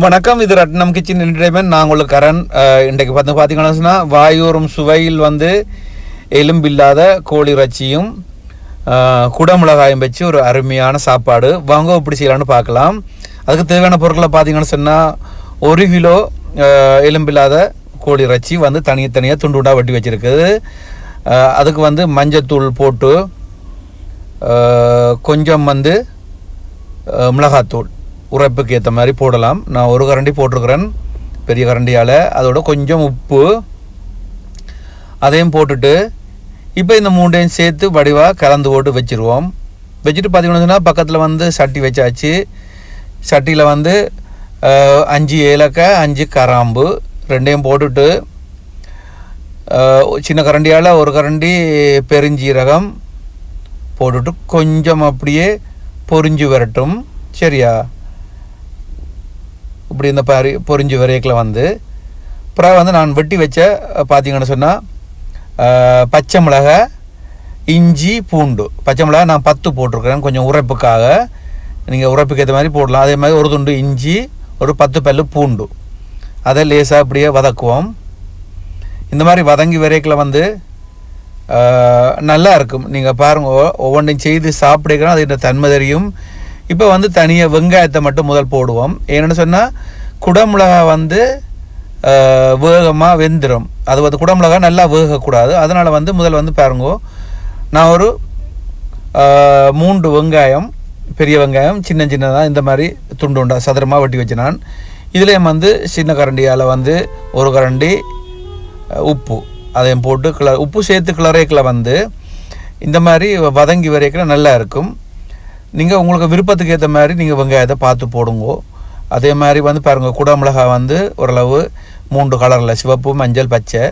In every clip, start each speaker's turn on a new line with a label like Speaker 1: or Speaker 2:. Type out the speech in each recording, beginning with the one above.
Speaker 1: வணக்கம், இது ரத்னம் kitchen entertainment. நான் உங்களுக்கு கரண். இன்றைக்கு பார்த்தீங்கன்னா வாயூரும் சுவையில் எலும்பில்லாத கோழி இறைச்சியும் குடமிளகாயும் வச்சு ஒரு அருமையான சாப்பாடு. வாங்க எப்படி செய்யலான்னு பார்க்கலாம். அதுக்கு தேவையான பொருட்களை பார்த்தீங்கன்னு சொன்னால் 1 கிலோ எலும்பில்லாத கோழி இறைச்சி தனியாக துண்டு துண்டாக வெட்டி வச்சுருக்குது. அதுக்கு மஞ்சத்தூள் போட்டு கொஞ்சம் மிளகாத்தூள் உரைப்புக்கு ஏற்ற மாதிரி போடலாம். நான் 1 கரண்டி போட்டிருக்கிறேன் பெரிய கரண்டியால். அதோட கொஞ்சம் உப்பு அதையும் போட்டுட்டு இப்போ இந்த 3ஐயும் சேர்த்து வடிவாக கலந்து போட்டு வச்சுருவோம். வச்சுட்டு பார்த்தீங்கன்னா பக்கத்தில் சட்டி வச்சாச்சு. சட்டியில் 5 ஏலக்காய் 5 கிராம்பு 2ஐயும் போட்டுட்டு சின்ன கரண்டியால் 1 கரண்டி பெருஞ்சீரகம் போட்டுட்டு கொஞ்சம் அப்படியே பொரிஞ்சு வரட்டும். சரியா? இப்படி இந்த பொரிஞ்சு வரைக்கில் அப்புறம் நான் வெட்டி வச்ச பார்த்தீங்கன்னு சொன்னால் பச்சை மிளகாய், இஞ்சி, பூண்டு. பச்சை மிளகாய் நான் 10 போட்டிருக்கிறேன், கொஞ்சம் உரைப்புக்காக. நீங்கள் உரைப்புக்கு ஏற்ற மாதிரி போடலாம். அதே மாதிரி 1 துண்டு இஞ்சி, ஒரு 10 பல்லு பூண்டு. அதை லேசாக அப்படியே வதக்குவோம். இந்த மாதிரி வதங்கி வரைக்கில் நல்லா இருக்கும். நீங்கள் பாருங்கள், ஒவ்வொன்றையும் செய்து சாப்பிடுக்கிறோம், அது இந்த தன்மை தெரியும். இப்போ தனியாக வெங்காயத்தை மட்டும் முதல் போடுவோம். ஏன்னு சொன்னால் குடமிளகா வேகமாக வெந்துடும். அது குடமிளகா நல்லா வேகக்கூடாது. அதனால் முதல் பாருங்கோ, நான் ஒரு 3 வெங்காயம், பெரிய வெங்காயம் சின்னதாக இந்த மாதிரி துண்டு உண்டா சதுரமாக வெட்டி வச்சு நான் இதுலேயும் சின்ன கரண்டியால் 1 கரண்டி உப்பு அதையும் போட்டு உப்பு சேர்த்து கிளறேக்கில் இந்த மாதிரி வதங்கி வரைக்கில் நல்லா இருக்கும். நீங்கள் உங்களுக்கு விருப்பத்துக்கு ஏற்ற மாதிரி நீங்கள் வெங்காயத்தை பார்த்து போடுங்கோ. அதே மாதிரி பாருங்கள், குடமிளகா ஓரளவு 3 கலரில் சிவப்பு, மஞ்சள், பச்சை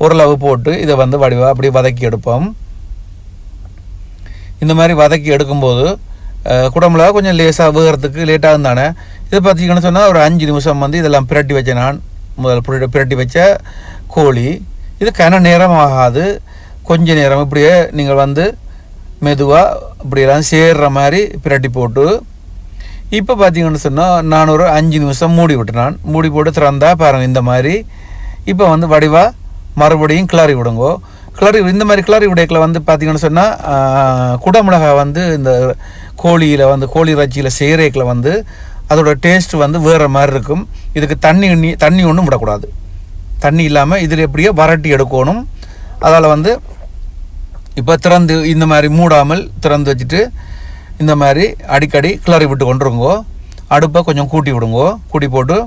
Speaker 1: ஓரளவு போட்டு இதை வடிவாக அப்படி வதக்கி எடுப்போம். இந்த மாதிரி வதக்கி எடுக்கும்போது குடமிளகா கொஞ்சம் லேசாக வேகிறதுக்கு லேட்டாக இருந்தானே. இதை பார்த்தீங்கன்னு சொன்னால் ஒரு 5 நிமிஷம் இதெல்லாம் பிரட்டி வச்சேன். நான் முதல் பிரட்டி வச்ச கோழி இது கன நேரம் ஆகாது, கொஞ்ச நேரம் இப்படியே நீங்கள் மெதுவாக இப்படியெல்லாம் சேர்ற மாதிரி பிரட்டி போட்டு இப்போ பார்த்தீங்கன்னு சொன்னால் நான் ஒரு 5 நிமிஷம் மூடி விட்டுனான். மூடி போட்டு திறந்தா பாருங்கள் இந்த மாதிரி. இப்போ வடிவாக மறுபடியும் கிளறி விடுங்கோ. இந்த மாதிரி கிளறி விடைக்கில் பார்த்தீங்கன்னு சொன்னால் குடமிளகா இந்த கோழியில் கோழி இறைச்சியில் செய்கிறேக்கில் அதோட டேஸ்ட் வேறு மாதிரி இருக்கும். இதுக்கு தண்ணி ஒன்றும் விடக்கூடாது. தண்ணி இல்லாமல் இதில் எப்படியோ வரட்டி எடுக்கணும். அதால் இப்போ திறந்து இந்த மாதிரி மூடாமல் திறந்து வச்சுட்டு இந்த மாதிரி அடிக்கடி கிளறி விட்டு கொண்டுருங்கோ. அடுப்பை கொஞ்சம் கூட்டி விடுங்கோ. கூட்டி போட்டு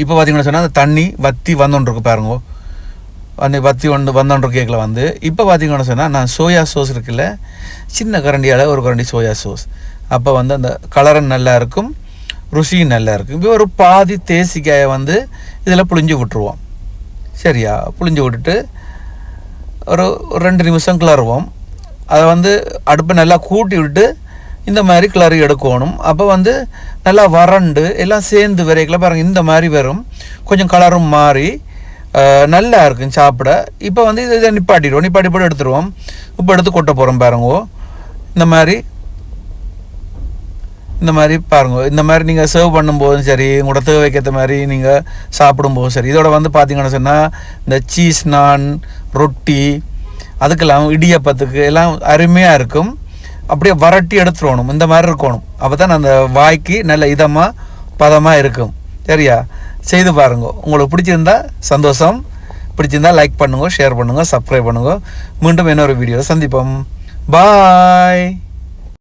Speaker 1: இப்போ பார்த்தீங்கன்னு சொன்னால் அந்த தண்ணி வற்றி வந்தோன்றிருக்கு பாருங்கோ. வற்றி வந்தோன்ற கேக்கில் இப்போ பார்த்தீங்கன்னு சொன்னால் நான் சோயா சோஸ் இருக்குல்ல, சின்ன கரண்டியால் 1 கரண்டி சோயா சோஸ். அப்போ அந்த கலரும் நல்லா இருக்கும், ருசியும் நல்லா இருக்கும். இப்போ ஒரு பாதி தேசிக்காயை இதில் புழிஞ்சு விட்டுருவோம். சரியா? புழிஞ்சு விட்டுட்டு ஒரு 2 நிமிஷம் கிளறுவோம். அதை அடுப்பை நல்லா கூட்டி விட்டு இந்த மாதிரி கிளறி எடுக்கணும். அப்போ நல்லா வறண்டு எல்லாம் சேர்ந்து வரைக்கில் பாருங்கள் இந்த மாதிரி வரும். கொஞ்சம் கலரும் மாறி நல்லா இருக்கும் சாப்பிட. இப்போ இதை நிப்பாட்டி போட்டு எடுத்துருவோம். இப்போ எடுத்து கொட்ட போகிறோம் பாருங்கோ. இந்த மாதிரி பாருங்க. இந்த மாதிரி நீங்கள் சர்வ் பண்ணும்போதும் சரி, உங்களோட தேவைக்கு ஏற்ற மாதிரி நீங்கள் சாப்பிடும்போதும் சரி. இதோட பார்த்தீங்கன்னு சொன்னால் இந்த சீஸ் நான், ரொட்டி, அதுக்கெல்லாம் இடியப்பத்துக்கு எல்லாம் அருமையாக இருக்கும். அப்படியே வரட்டி எடுத்துடணும். இந்த மாதிரி இருக்கணும். அப்போ தான் அந்த வாய்க்கு நல்ல இதமாக பதமாக இருக்கும். சரியா? செய்து பாருங்க. உங்களுக்கு பிடிச்சிருந்தா சந்தோஷம். பிடிச்சிருந்தா லைக் பண்ணுங்க, ஷேர் பண்ணுங்கள், சப்ஸ்கிரைப் பண்ணுங்க. மீண்டும் இன்னொரு வீடியோவில் சந்திப்போம். பாய்.